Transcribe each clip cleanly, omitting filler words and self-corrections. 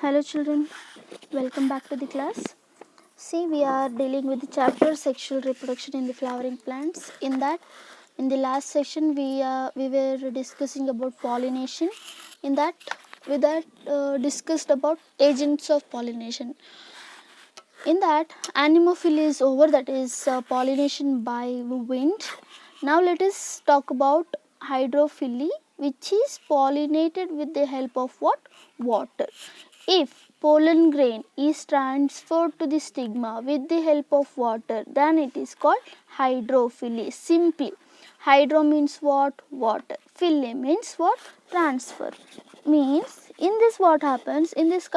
Hello children, welcome back to the class. See, we are dealing with the chapter sexual reproduction in the flowering plants. In the last session we were discussing about pollination. In that we discussed about agents of pollination. In that, anemophily is over, that is pollination by wind. Now let us talk about hydrophily, which is pollinated with the help of what? Water. If pollen grain is transferred to the stigma with the help of water, then it is called hydrophily. Simply, hydro means what? Water. Phily means what? Transfer. Means in this what happens, in this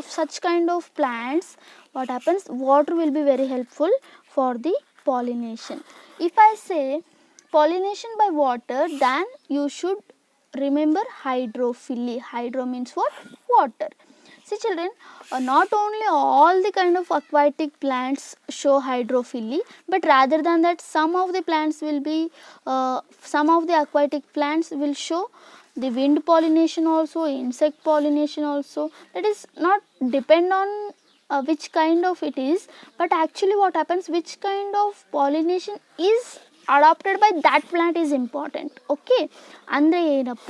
such kind of plants, what happens, water will be very helpful for the pollination. If I say pollination by water, then you should remember hydrophily. Hydro means what? Water. See children, not only all the kind of aquatic plants show hydrophily, but rather than that, some of the aquatic plants will show the wind pollination also, insect pollination also. That is not depend on which kind of it is, but actually what happens, which kind of pollination is adopted by that plant is important. Okay, ಅಂದ್ರೆ ಏನಪ್ಪ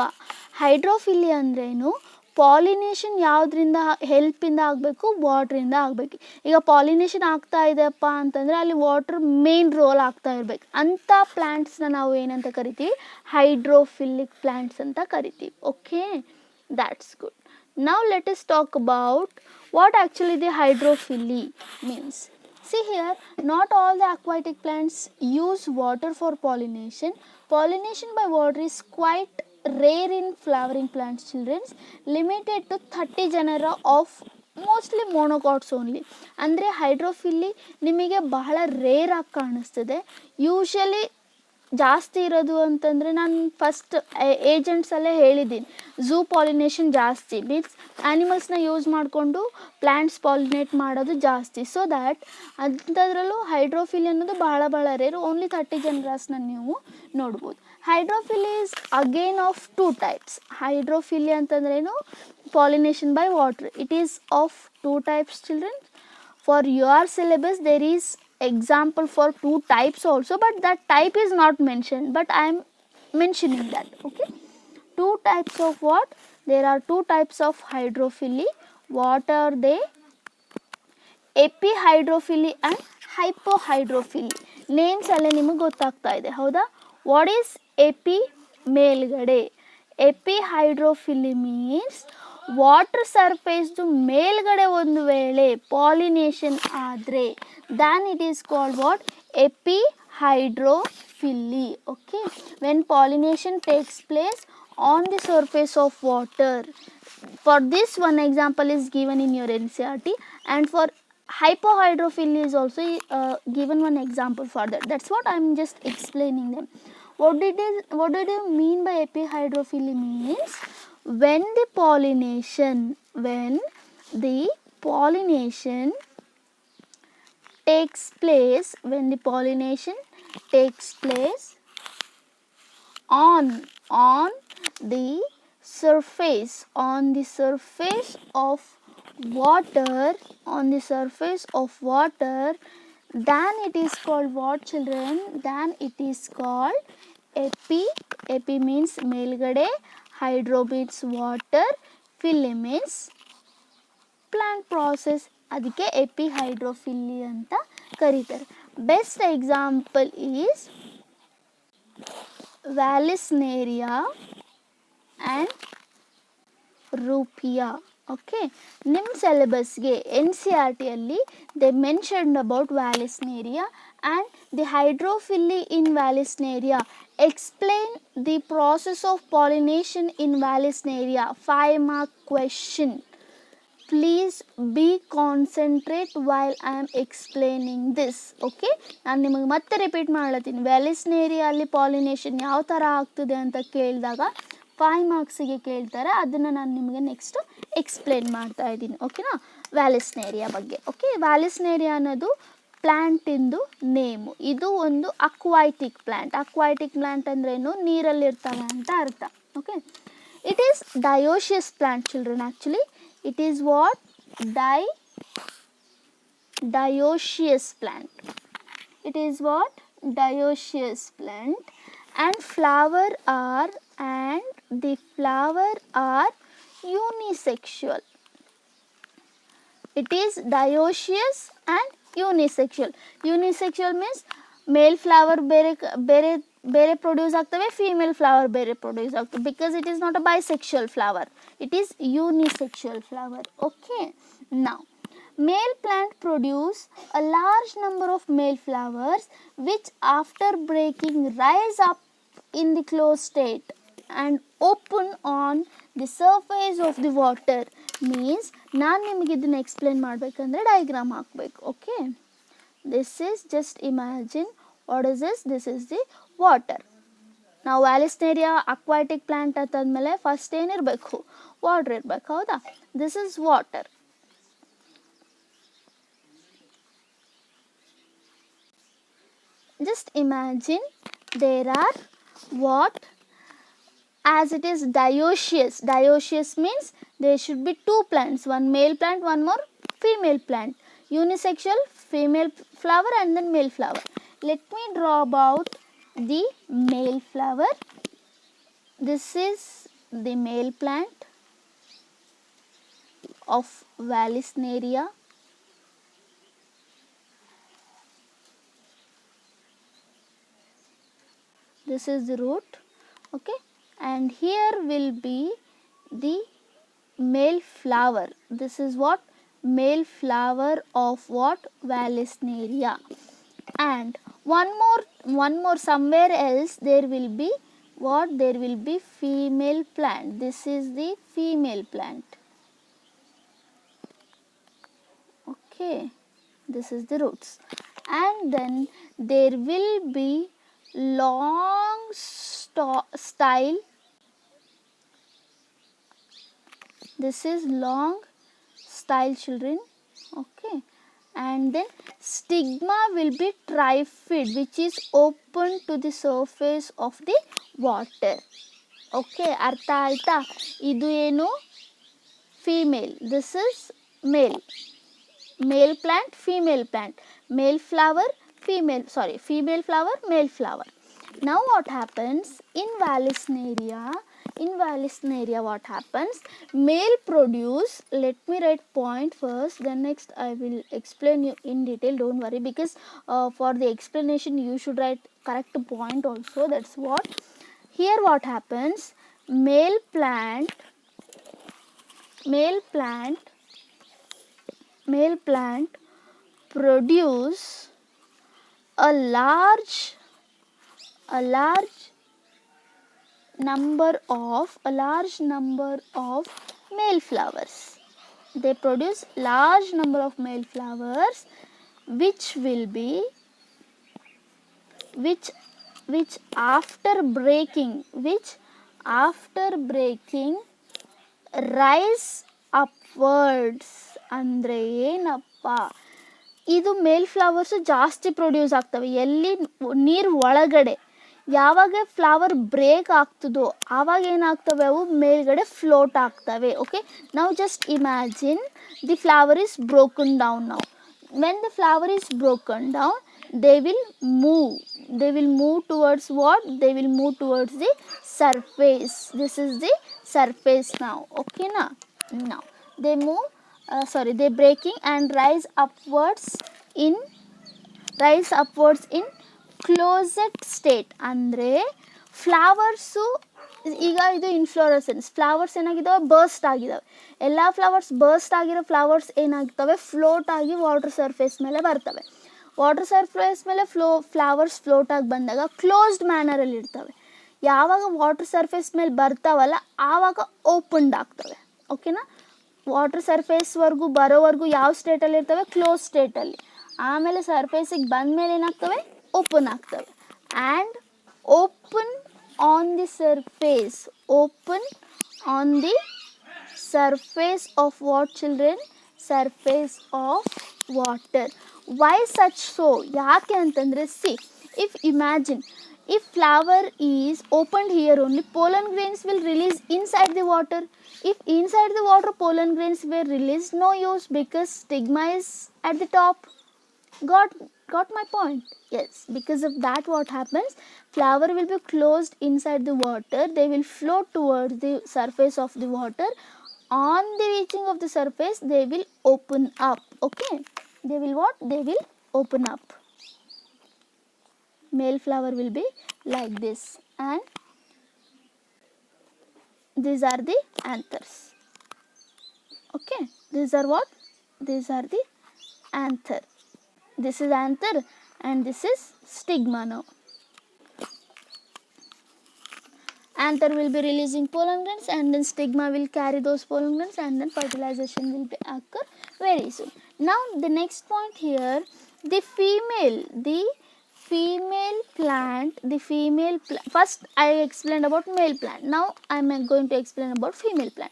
ಹೈಡ್ರೋಫಿಲಿ ಅಂದ್ರೇನು, pollination ಯಾವುದರಿಂದ ಹೆಲ್ಪಿಂದ ಆಗಬೇಕು, ವಾಟ್ರಿಂದ ಆಗಬೇಕು. ಈಗ pollination ಆಗ್ತಾ ಇದೆಯಪ್ಪ ಅಂತಂದರೆ ಅಲ್ಲಿ ವಾಟರ್ ಮೇನ್ ರೋಲ್ ಆಗ್ತಾ ಇರಬೇಕು. ಅಂಥ ಪ್ಲ್ಯಾಂಟ್ಸ್ನ ನಾವು ಏನಂತ ಕರಿತೀವಿ? ಹೈಡ್ರೋಫಿಲಿಕ್ ಪ್ಲ್ಯಾಂಟ್ಸ್ ಅಂತ ಕರಿತೀವಿ. Okay, that's good. Now let us talk about what actually the hydrophily means. See here, not all the aquatic plants use water for pollination. Pollination by water is quite rare in flowering plants, children, limited to 30 genera of mostly monocots only. ಅಂದರೆ ಹೈಡ್ರೋಫಿಲಿ ನಿಮಗೆ ಬಹಳ rare ಆಗಿ ಕಾಣಿಸ್ತದೆ. Usually ಜಾಸ್ತಿ ಇರೋದು ಅಂತಂದರೆ ನಾನು first ಏಜೆಂಟ್ಸಲ್ಲೇ ಹೇಳಿದ್ದೀನಿ, ಝೂ ಪಾಲಿನೇಷನ್ ಜಾಸ್ತಿ, ಮೀನ್ಸ್ ಆ್ಯನಿಮಲ್ಸ್ನ ಯೂಸ್ ಮಾಡಿಕೊಂಡು ಪ್ಲ್ಯಾಂಟ್ಸ್ ಪಾಲಿನೇಟ್ ಮಾಡೋದು ಜಾಸ್ತಿ. ಸೊ ದ್ಯಾಟ್ ಅಂಥದ್ರಲ್ಲೂ ಹೈಡ್ರೋಫಿಲಿ ಅನ್ನೋದು ಬಹಳ ರೇರು. ಓನ್ಲಿ 30 ಜನರಾಸ್ನ ನೀವು ನೋಡ್ಬೋದು. ಹೈಡ್ರೋಫಿಲಿ ಈಸ್ ಅಗೇನ್ ಆಫ್ 2 ಟೈಪ್ಸ್. ಹೈಡ್ರೋಫಿಲಿ ಅಂತಂದ್ರೇನು? Pollination by water. It is of 2 types children. For your syllabus there is example for 2 types also, but that type is not mentioned, but I am mentioning that. Okay, 2 types of what? There are 2 types of hydrophily. What are they? Epihydrophily and hypohydrophily. Names alle ನಿಮಗೆ ಗೊತ್ತಾಗ್ತಾ ಇದೆ, ಹೌದಾ? What is epi? ಮೇಲ್ಗಡೆ. Epihydrophily means water ಸರ್ಫೇಸ್ದು ಮೇಲ್ಗಡೆ ಒಂದು ವೇಳೆ pollination ಆದರೆ then it is called what? Epihydrophily. Okay, when pollination takes place on the surface of water. For this one example is given in your NCERT, and for hypohydrophily is also given one example for that. That's what I am just explaining them. What did you mean by epihydrophily? Means when the pollination takes place on the surface of water, then it is called what, children? Then it is called epi means ಮೇಲ್ಗಡೆ, hydro means water, phily means plant process. ಅದಕ್ಕೆ ಎಪಿಹೈಡ್ರೋಫಿಲಿ ಅಂತ ಕರೀತಾರೆ. Best example is Vallisneria and Ruppia. Okay, ನಿಮ್ಮ ಸಿಲೆಬಸ್ಗೆ NCERTಯಲ್ಲಿ they mentioned about Vallisneria and the hydrophily in Vallisneria. Explain the process of pollination in Vallisneria. 5 mark question. Please be concentrate while I am explaining this. Okay, ನಾನು ನಿಮಗೆ ಮತ್ತೆ repeat ಮಾಡ್ಲತ್ತೀನಿ. ವ್ಯಾಲಿಸ್ನೇರಿಯಲ್ಲಿ pollination ಯಾವ ಥರ ಆಗ್ತದೆ ಅಂತ ಕೇಳಿದಾಗ 5 ಮಾರ್ಕ್ಸಿಗೆ ಕೇಳ್ತಾರೆ. ಅದನ್ನು ನಾನು ನಿಮಗೆ ನೆಕ್ಸ್ಟ್ ಎಕ್ಸ್ಪ್ಲೇನ್ ಮಾಡ್ತಾ ಇದ್ದೀನಿ. ಓಕೆನಾ, ವ್ಯಾಲಿಸ್ನೇರಿಯಾ ಬಗ್ಗೆ. ಓಕೆ, ವ್ಯಾಲಿಸ್ನೇರಿಯಾ ಅನ್ನೋದು ಪ್ಲ್ಯಾಂಟಿಂದು ನೇಮು. ಇದು ಒಂದು ಅಕ್ವಾಟಿಕ್ ಪ್ಲ್ಯಾಂಟ್ ಅಂದ್ರೇನು? ನೀರಲ್ಲಿರ್ತವೆ ಅಂತ ಅರ್ಥ. Okay, it is dioecious plant children. Actually it is what? dioecious plant. It is what? Dioecious plant. And the flower are unisexual. It is dioecious and unisexual. Unisexual means male flower ಬೇರೆ produce ಆಗ್ತವೆ, female flower ಬೇರೆ produce ಆಗ್ತವೆ, because it is not a bisexual flower, it is unisexual flower. Okay, now male plant produce a large number of male flowers which after breaking rise up in the closed state and open on the surface of the water. Means ನಾನು ನಿಮಗೆ ಇದನ್ನು explain ಮಾಡಬೇಕಂದ್ರೆ diagram ಹಾಕಬೇಕು. Okay, this is just imagine what is this. This is the water. ನಾವು ವ್ಯಾಲಿಸ್ನೇರಿಯಾ aquatic plant ಅಂತಂದಮೇಲೆ first ಏನಿರಬೇಕು? Water ಇರಬೇಕು, ಹೌದಾ? This is water. Just imagine there are what? As it is dioecious. Dioecious means there should be two plants, one male plant, one more female plant. Unisexual, female flower and then male flower. Let me draw about the male flower. This is the male plant of Vallisneria. This is the root. Okay, and here will be the male flower. This is what? Male flower of what? Vallisneria. And one more somewhere else there will be what? There will be female plant. This is the female plant. Okay, this is the roots. And then there will be long style. This is long style, children. Okay, and then stigma will be trifid, which is open to the surface of the water. Okay, ಅರ್ಥ ಆಯ್ತಾ? ಇದು ಏನು? Female. This is male. Male plant, female plant. Male flower, female flower, male flower. Now what happens in Vallisneria? In Vallisneria what happens? Male produce, let me write point first, then next I will explain you in detail, don't worry, because for the explanation you should write correct point also. That's what. Here what happens? Male plant produce a large number of male flowers. They produce large number of male flowers which after breaking rise upwards. ಅಂದರೆ ಏನಪ್ಪ? ಇದು ಮೇಲ್ flowers ಜಾಸ್ತಿ produce ಆಗ್ತವೆ ಎಲ್ಲಿ? ನೀರು ಒಳಗಡೆ. ಯಾವಾಗ flower break ಆಗ್ತದೋ ಆವಾಗ ಏನಾಗ್ತವೆ? ಅವು ಮೇಲ್ಗಡೆ ಫ್ಲೋಟ್ ಆಗ್ತವೆ. ಓಕೆ, ನಾವು just imagine the flower is broken down. ನಾವು when the flower is broken down they will move towards what? They will move towards the surface. This is the surface now. Okay na? Now they move they breaking and rise upwards in closed state. ಅಂದರೆ flowers ಈಗ ಇದು inflorescence. Flowers ಏನಾಗಿದ್ದಾವೆ? Burst ಆಗಿದ್ದಾವೆ. ಎಲ್ಲ flowers burst ಆಗಿರೋ flowers ಏನಾಗ್ತವೆ? Float ಆಗಿ water surface ಮೇಲೆ ಬರ್ತವೆ. Water surface ಮೇಲೆ ಫ್ಲವರ್ಸ್ ಫ್ಲೋಟ್ ಆಗಿ ಬಂದಾಗ ಕ್ಲೋಸ್ಡ್ ಮ್ಯಾನರಲ್ಲಿ ಇರ್ತವೆ. ಯಾವಾಗ ವಾಟರ್ ಸರ್ಫೇಸ್ ಮೇಲೆ ಬರ್ತಾವಲ್ಲ ಆವಾಗ ಓಪನ್ಡ್ ಆಗ್ತವೆ. ಓಕೆನಾ? ವಾಟರ್ ಸರ್ಫೇಸ್ವರೆಗೂ ಬರೋವರೆಗೂ ಯಾವ ಸ್ಟೇಟಲ್ಲಿ ಇರ್ತವೆ? ಕ್ಲೋಸ್ ಸ್ಟೇಟಲ್ಲಿ. ಆಮೇಲೆ ಸರ್ಫೇಸಿಗೆ ಬಂದ ಮೇಲೆ ಏನಾಗ್ತವೆ? ಓಪನ್ ಆಗ್ತವೆ. And open on the surface of what children? Surface of water. Why such so? ಯಾಕೆ ಅಂತಂದರೆ see if imagine if flower is opened here only, pollen grains will release inside the water. If inside the water pollen grains were released, no use because stigma is at the top. Got my point? Yes, because of that what happens, flower will be closed inside the water, they will float towards the surface of the water. On the reaching of the surface they will open up. Okay, they will what? They will open up. Male flower will be like this, and these are the anthers. Okay, these are what? These are the anther. This is anther and this is stigma. Now anther will be releasing pollen grains and then stigma will carry those pollen grains and then fertilization will be occur very soon. Now the next point here, the female plant, first I explained about male plant, now I am going to explain about female plant.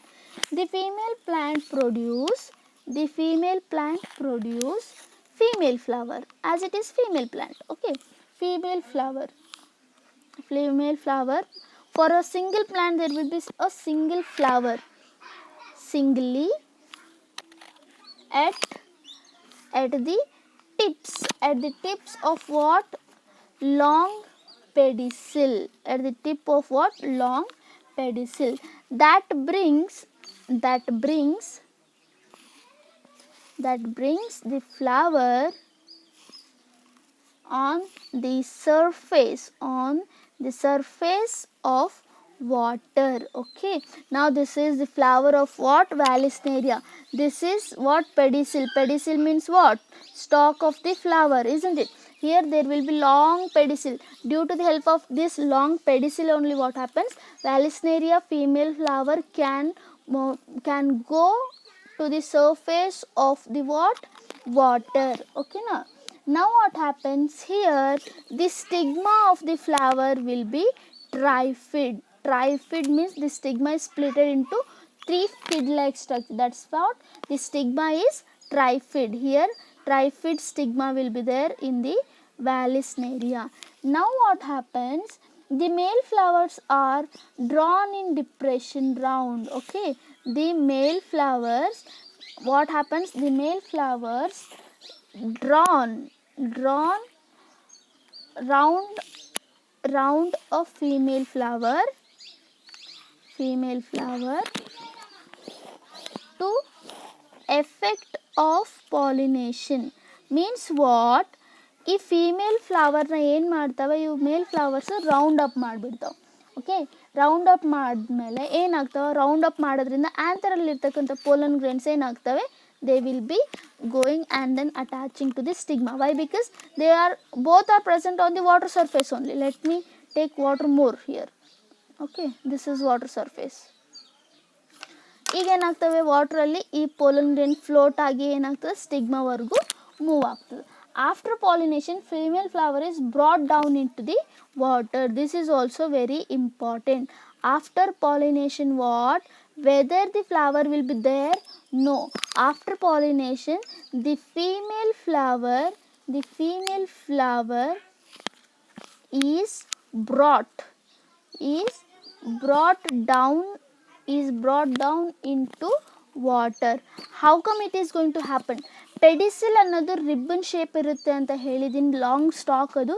The female plant produce female flower, as it is female plant. Okay, female flower. For a single plant there will be a single flower, singly at the tips of what? Long pedicel. At the tip of what? Long pedicel. That brings the flower on the surface of water. Okay, now this is the flower of what? Vallisneria. This is what? Pedicel means what? Stalk of the flower, isn't it? Here there will be long pedicel. Due to the help of this long pedicel only what happens? Vallisneria female flower can go to the surface of the what? Water. Okay, now what happens here? The stigma of the flower will be trifid. Trifid means the stigma is split into 3 fid-like structure. That's what the stigma is, trifid. Here trifid stigma will be there in the Vallisneria. Now what happens? The male flowers are drawn in depression round. Okay, the male flowers, what happens? The male flowers drawn round a female flower to effect of pollination. Means what? ಈ female ಫ್ಲವರ್ನ ಏನು ಮಾಡ್ತವೆ, ಇವು male flowers round up ಮಾಡಿಬಿಡ್ತಾವೆ. Okay, round up ಮಾಡಿದ್ಮೇಲೆ ಏನಾಗ್ತವೆ? Round up ಮಾಡೋದ್ರಿಂದ ಆ್ಯಂಥರಲ್ಲಿರ್ತಕ್ಕಂಥ ಪೋಲನ್ ಗ್ರೇನ್ಸ್ ಏನಾಗ್ತವೆ? They will be going and then attaching to the stigma. Why? Because they are both are present on the water surface only. Let me take water more here. Okay, this is water surface. ಈಗ ಏನಾಗ್ತವೆ? ವಾಟ್ರಲ್ಲಿ ಈ pollen grain float ಆಗಿ ಏನಾಗ್ತದೆ? ಸ್ಟಿಗ್ಮಾವರೆಗೂ move ಆಗ್ತದೆ. After pollination, female flower is brought down into the water. This is also very important. After pollination, what? Whether the flower will be there? No. After pollination, the female flower is brought down into water. How come it is going to happen? ಪೆಡಿಸಿಲ್ ಅನ್ನೋದು ribbon shape ಇರುತ್ತೆ ಅಂತ ಹೇಳಿದ್ದೀನಿ, long stock. ಅದು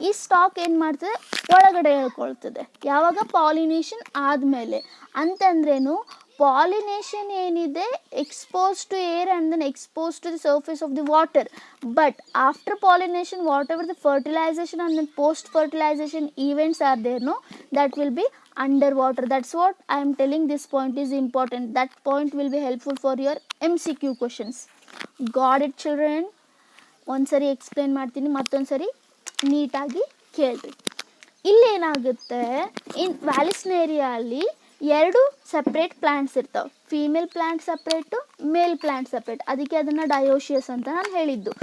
ಈ stock ಏನು ಮಾಡ್ತದೆ? ಒಳಗಡೆ ಹೇಳ್ಕೊಳ್ತದೆ. ಯಾವಾಗ? ಪಾಲಿನೇಷನ್ ಆದಮೇಲೆ. ಅಂತಂದ್ರೇನು? ಪಾಲಿನೇಷನ್ ಏನಿದೆ expose to air and then expose to the surface of the water. But after pollination whatever the fertilisation and then post fertilisation events are there, no, that will be underwater. That's what I am telling. This point is important. That point will be helpful for your MCQ questions. Got it children? ಒಂದ್ಸರಿ explain ಮಾಡ್ತೀನಿ, ಮತ್ತೊಂದ್ಸರಿ ನೀಟಾಗಿ ಕೇಳ್ರಿ. ಇಲ್ಲೇನಾಗುತ್ತೆ? ಇನ್ ವ್ಯಾಲಿಸ್ನೇರಿಯಲ್ಲಿ 2 separate plants ಇರ್ತಾವೆ. Female plant separate, ಮೇಲ್ plant separate. ಅದಕ್ಕೆ ಅದನ್ನು dioecious ಅಂತ ನಾನು ಹೇಳಿದ್ದು.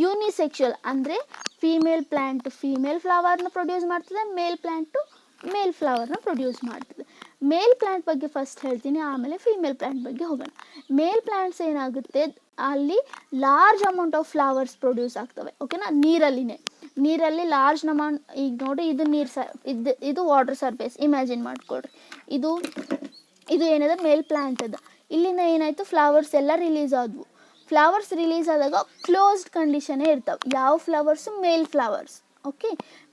ಯೂನಿಸೆಕ್ಷುವಲ್ ಅಂದರೆ ಫೀಮೇಲ್ ಪ್ಲಾಂಟ್ ಫೀಮೇಲ್ ಫ್ಲವರ್ನ ಪ್ರೊಡ್ಯೂಸ್ ಮಾಡ್ತದೆ, ಮೇಲ್ ಪ್ಲಾಂಟು ಮೇಲ್ ಫ್ಲವರ್ನ ಪ್ರೊಡ್ಯೂಸ್ ಮಾಡ್ತದೆ. ಮೇಲ್ ಪ್ಲಾಂಟ್ ಬಗ್ಗೆ ಫಸ್ಟ್ ಹೇಳ್ತೀನಿ, ಆಮೇಲೆ ಫೀಮೇಲ್ ಪ್ಲಾಂಟ್ ಬಗ್ಗೆ ಹೋಗೋಣ. ಮೇಲ್ ಪ್ಲಾಂಟ್ಸ್ ಏನಾಗುತ್ತೆ? ಅಲ್ಲಿ large amount of flowers produce ಆಗ್ತವೆ. ಓಕೆನಾ? ನೀರಲ್ಲಿನೇ. ನೀರಲ್ಲಿ ಲಾರ್ಜ್ ಅಮೌಂಟ್, ಈಗ ನೋಡಿ ಇದು ನೀರು ಇದು ವಾಟರ್ ಸರ್ಫೇಸ್ ಇಮ್ಯಾಜಿನ್ ಮಾಡ್ಕೊಳ್ರಿ. ಇದು ಏನಿದೆ ಮೇಲ್ ಪ್ಲ್ಯಾಂಟ್ ಅದ. ಇಲ್ಲಿಂದ ಏನಾಯಿತು, ಫ್ಲವರ್ಸ್ ಎಲ್ಲ ರಿಲೀಸ್ ಆದವು. ಫ್ಲವರ್ಸ್ ರಿಲೀಸ್ ಆದಾಗ ಕ್ಲೋಸ್ಡ್ ಕಂಡೀಷನೇ ಇರ್ತಾವೆ. ಯಾವ ಫ್ಲವರ್ಸು? ಮೇಲ್ ಫ್ಲವರ್ಸ್. ಓಕೆ,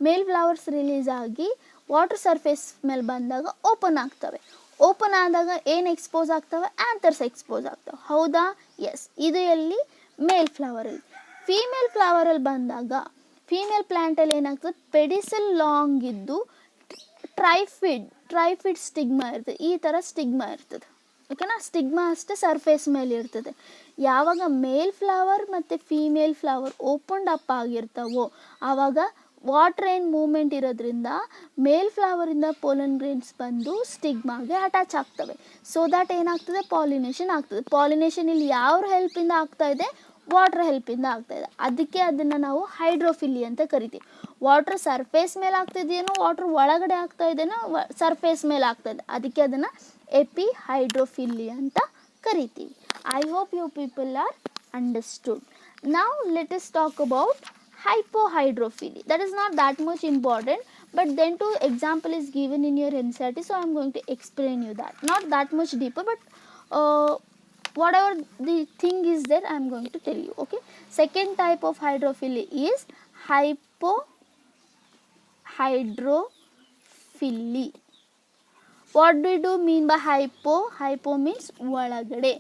ಮೇಲ್ ಫ್ಲವರ್ಸ್ ರಿಲೀಸ್ ಆಗಿ ವಾಟರ್ ಸರ್ಫೇಸ್ ಮೇಲೆ ಬಂದಾಗ ಓಪನ್ ಆಗ್ತವೆ. ಓಪನ್ ಆದಾಗ ಏನು ಎಕ್ಸ್ಪೋಸ್ ಆಗ್ತವೆ? ಆ್ಯಂಥರ್ಸ್ ಎಕ್ಸ್ಪೋಸ್ ಆಗ್ತವೆ. ಹೌದಾ? ಎಸ್. ಇದು ಎಲ್ಲಿ? ಮೇಲ್ ಫ್ಲವರಲ್ಲಿ. ಫೀಮೇಲ್ ಫ್ಲವರಲ್ಲಿ ಬಂದಾಗ ಫೀಮೇಲ್ ಪ್ಲ್ಯಾಂಟಲ್ಲಿ ಏನಾಗ್ತದೆ, ಪೆಡಿಸಲ್ ಲಾಂಗ್ ಇದ್ದು ಟ್ರೈಫಿಡ್ ಸ್ಟಿಗ್ಮಾ ಇರ್ತದೆ. ಈ ಥರ ಸ್ಟಿಗ್ಮಾ ಇರ್ತದೆ. ಓಕೆನಾ? ಸ್ಟಿಗ್ಮಾ ಅಷ್ಟೇ ಸರ್ಫೇಸ್ ಮೇಲೆ ಇರ್ತದೆ. ಯಾವಾಗ ಮೇಲ್ ಫ್ಲವರ್ ಮತ್ತು ಫೀಮೇಲ್ ಫ್ಲವರ್ ಓಪನ್ಡ್ ಅಪ್ ಆಗಿರ್ತಾವೋ ಆವಾಗ ವಾಟರ್ ಏನು ಮೂವ್ಮೆಂಟ್ ಇರೋದ್ರಿಂದ ಮೇಲ್ ಫ್ಲವರಿಂದ ಪೋಲನ್ ಗ್ರೇನ್ಸ್ ಬಂದು ಸ್ಟಿಗ್ಮಾಗೆ ಅಟ್ಯಾಚ್ ಆಗ್ತವೆ. ಸೊ ದ್ಯಾಟ್ ಏನಾಗ್ತದೆ, ಪಾಲಿನೇಷನ್ ಆಗ್ತದೆ. ಪಾಲಿನೇಷನ್ ಇಲ್ಲಿ ಯಾವ ಹೆಲ್ಪಿಂದ ಆಗ್ತಾ ಇದೆ? ವಾಟರ್ ಹೆಲ್ಪಿಂದ ಆಗ್ತಾಯಿದೆ. ಅದಕ್ಕೆ ಅದನ್ನು ನಾವು ಹೈಡ್ರೋಫಿಲಿ ಅಂತ ಕರಿತೀವಿ. ವಾಟರ್ ಸರ್ಫೇಸ್ ಮೇಲೆ ಆಗ್ತಿದೆಯೇನೋ, ವಾಟರ್ ಒಳಗಡೆ ಆಗ್ತಾ ಇದೆಯೋ, ಸರ್ಫೇಸ್ ಮೇಲೆ ಆಗ್ತಾಯಿದೆ, ಅದಕ್ಕೆ ಅದನ್ನು ಎಪಿ ಹೈಡ್ರೋಫಿಲಿ ಅಂತ ಕರಿತೀವಿ. I hope you people are understood. Now let us talk about hypohydrophily. That is not that much important, but then two example is given in your NCERT, so I am going to explain you that. Not that much deeper, but whatever the thing is there, I am going to tell you. Okay, second type of hydrophily is hypohydrophily. What do you mean by hypo? Hypo means ಒಳಗಡೆ.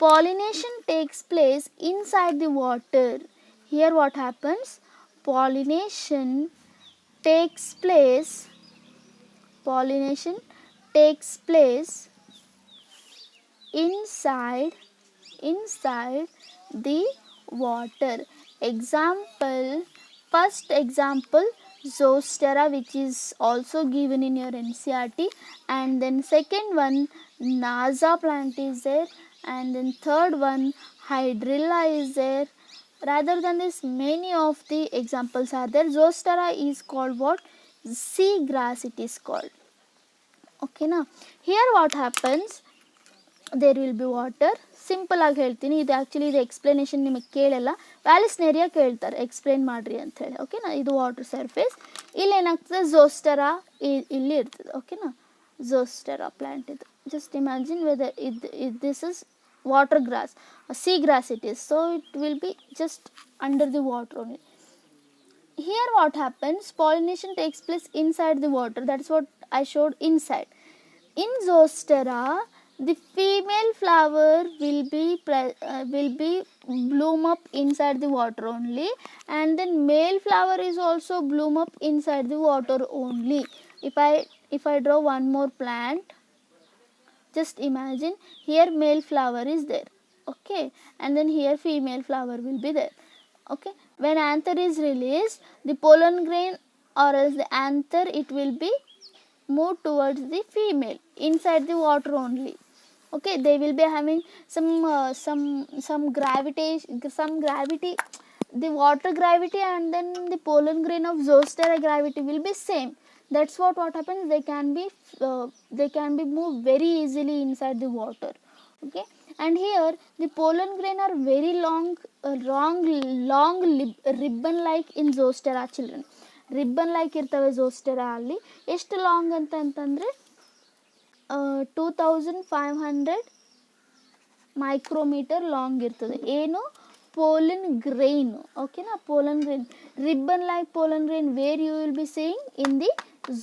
Pollination takes place inside the water. Here what happens? Pollination takes place inside the water. Example, first example Zostera, which is also given in your NCERT, and then second one NASA plant is there, and then third one Hydrilla is there. Rather than this, many of the examples are there. Zostera is called what? Sea grass it is called. Okay na? Here what happens, there will be water. Simple ಆಗಿ ಹೇಳ್ತೀನಿ, ಇದು actually ಇದು explanation ನಿಮಗೆ ಕೇಳಲ್ಲ, ವ್ಯಾಲಿಸ್ನೇರಿಯಾ ಕೇಳ್ತಾರೆ explain ಮಾಡಿರಿ ಅಂಥೇಳಿ. ಓಕೆನಾ? ಇದು ವಾಟರ್ ಸರ್ಫೇಸ್. ಇಲ್ಲೇನಾಗ್ತದೆ, ಝೋಸ್ಟೆರಾ ಇಲ್ಲಿ ಇರ್ತದೆ. ಓಕೆನಾ? ಝೋಸ್ಟೆರಾ ಪ್ಲ್ಯಾಂಟ್ ಇದು. Just imagine weather this is water grass, sea grass it is, so it will be just under the water only. Here what happens, pollination takes place inside the water. That's what I showed inside. In Zostera, the female flower will be bloom up inside the water only, and then male flower is also bloom up inside the water only. If I draw one more plant, just imagine here male flower is there. Okay, and then here female flower will be there. Okay, when anther is released, the pollen grain or else the anther, it will be move towards the female inside the water only. Okay, they will be having some gravity, the water gravity, and then the pollen grain of Zostera gravity will be same. That's what happens, they can be moved very easily inside the water. Okay, and here the pollen grain are very long ribbon like in Zostera children. ribbon like ಇರ್ತವೆ Zostera ಅಲ್ಲಿ. ಎಷ್ಟು long ಅಂತಂದರೆ 2500 micrometre long ಇರ್ತದೆ. ಏನು? pollen grain. ಓಕೆನಾ? pollen grain, ribbon like pollen grain, where you will be seeing in the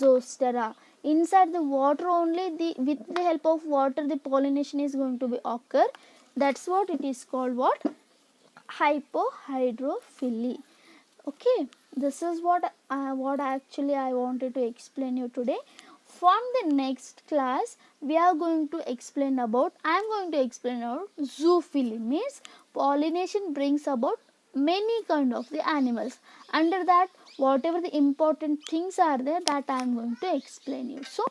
Zostera. Inside the water only, with the help of water the pollination is going to be occur. That's what it is called, what? Hypohydrophily. Okay, this is what actually I wanted to explain you today. From the next class we are going to explain about, I am going to explain about zoophily. Means pollination brings about many kind of the animals. Under that, whatever the important things are there, that I am going to explain you. So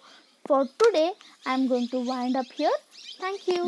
for today I am going to wind up here. Thank you.